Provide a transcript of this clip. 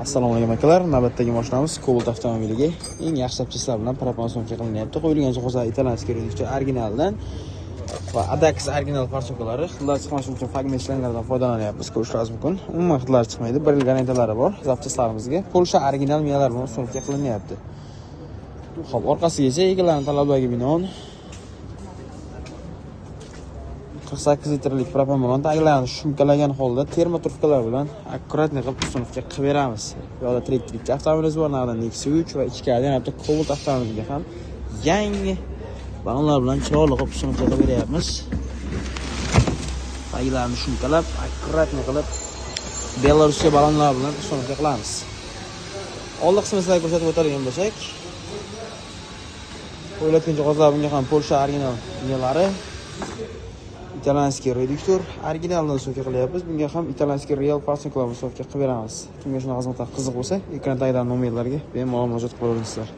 Assalomu alaykum akalar. Navbatdagi mashinamiz Cobalt avtomobiliga eng yaxshi zapchastlar bilan propozitsiya qilinyapti. Qo'yilgan jihozlar italyanskiy reduktor originaldan va Adax original parchakalari xillar chiqmashi uchun fragmentlardan foydalanyapmiz. Ko'rishingiz mumkin. Umuman xillar chiqmaydi. 1 yil garantiyalari bor zapchastlarimizga. Polsha original meyalar bilan ustunovka qilinyapti. Xo'p, orqasigacha egalarining talablariga binoan 48 litrlik propan bilan taglarni shumkalagan holda termo turtkalar bilan akkuratni qilib ustunovka qilib beramiz. Yo'lda trekkilik avtomobilimiz bor, naqadar Nexia 3 va ichki kadar hatto Cobalt avtomobiliga ham yangi balonlar bilan chiroyli qilib ustunovka qilib beryapmiz. Taglarni shumkalab, akkuratni qilib Belaruscha balonlar bilan ustunovka qilamiz. Old qismini sizlarga ko'rsatib o'tadigan bo'lsak, qo'yilgan jihozlar bunga ham Polsha original meyalari, italyanskiy reduktor originaldan ustunovka qilyapmiz. Bunga ham italyanskiy real parchalar ustunovka qilib beramiz. Kimga shunaqa xizmatlar qiziq bo'lsa, ekran tagidagi nomerlarga bemalol murojaat qilaverasizlar.